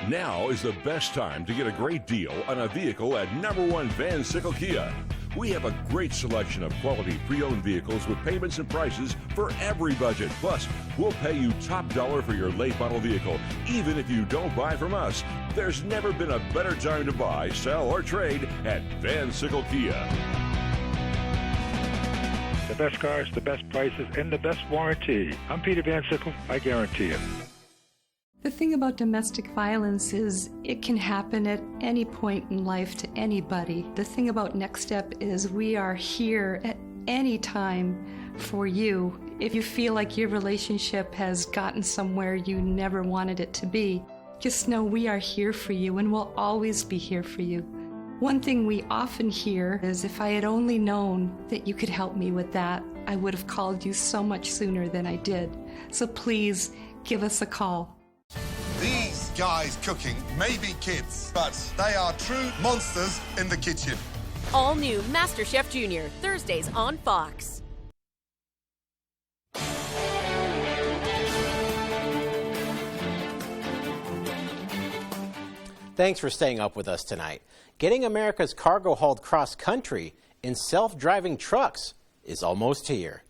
Now is the best time to get a great deal on a vehicle at #1 Van Sickle Kia. We have a great selection of quality pre-owned vehicles with payments and prices for every budget. Plus, we'll pay you top dollar for your late model vehicle, even if you don't buy from us. There's never been a better time to buy, sell, or trade at Van Sickle Kia. The best cars, the best prices, and the best warranty. I'm Peter Van Sickle. I guarantee it. The thing about domestic violence is it can happen at any point in life to anybody. The thing about Next Step is we are here at any time for you. If you feel like your relationship has gotten somewhere you never wanted it to be, just know we are here for you and we'll always be here for you. One thing we often hear is, if I had only known that you could help me with that, I would have called you so much sooner than I did. So please give us a call. These guys cooking may be kids, but they are true monsters in the kitchen. All new MasterChef Junior, Thursdays on Fox. Thanks for staying up with us tonight. Getting America's cargo hauled cross-country in self-driving trucks is almost here.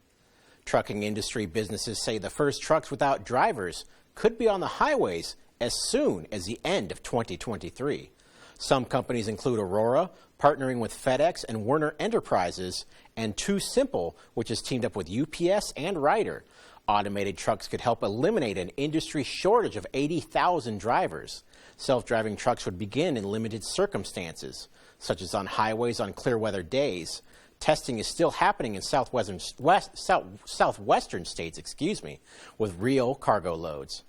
Trucking industry businesses say the first trucks without drivers could be on the highways as soon as the end of 2023. Some companies include Aurora, partnering with FedEx and Werner Enterprises, and Too Simple, which has teamed up with UPS and Ryder. Automated trucks could help eliminate an industry shortage of 80,000 drivers. Self-driving trucks would begin in limited circumstances, such as on highways on clear weather days. Testing is still happening in southwestern states, with real cargo loads.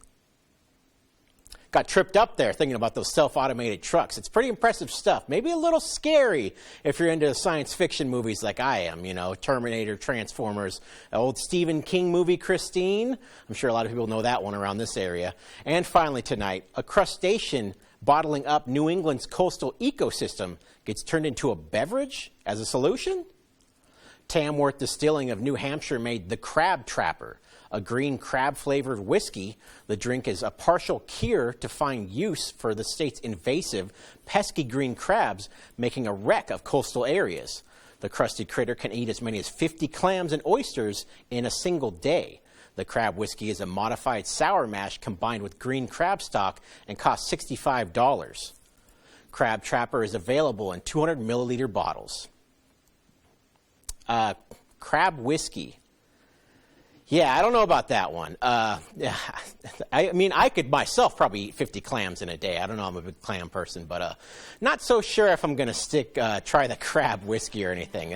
Got tripped up there thinking about those self-automated trucks. It's pretty impressive stuff. Maybe a little scary if you're into science fiction movies like I am, Terminator, Transformers, old Stephen King movie, Christine. I'm sure a lot of people know that one around this area. And finally tonight, a crustacean bottling up New England's coastal ecosystem gets turned into a beverage as a solution? Tamworth Distilling of New Hampshire made the Crab Trapper, a green crab-flavored whiskey. The drink is a partial cure to find use for the state's invasive, pesky green crabs, making a wreck of coastal areas. The crusty critter can eat as many as 50 clams and oysters in a single day. The crab whiskey is a modified sour mash combined with green crab stock and costs $65. Crab Trapper is available in 200 milliliter bottles. Crab whiskey. Yeah, I don't know about that one. I could myself probably eat 50 clams in a day. I don't know, I'm a big clam person, but not so sure if I'm going to try the crab whiskey or anything.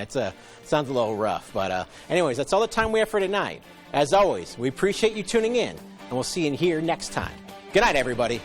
Sounds a little rough. But anyways, that's all the time we have for tonight. As always, we appreciate you tuning in, and we'll see you here next time. Good night, everybody.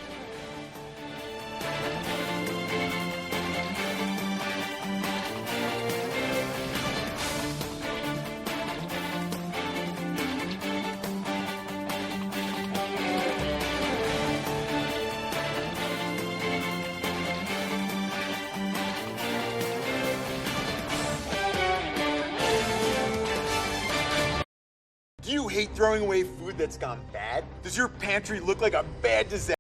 Do you hate throwing away food that's gone bad? Does your pantry look like a bad disaster?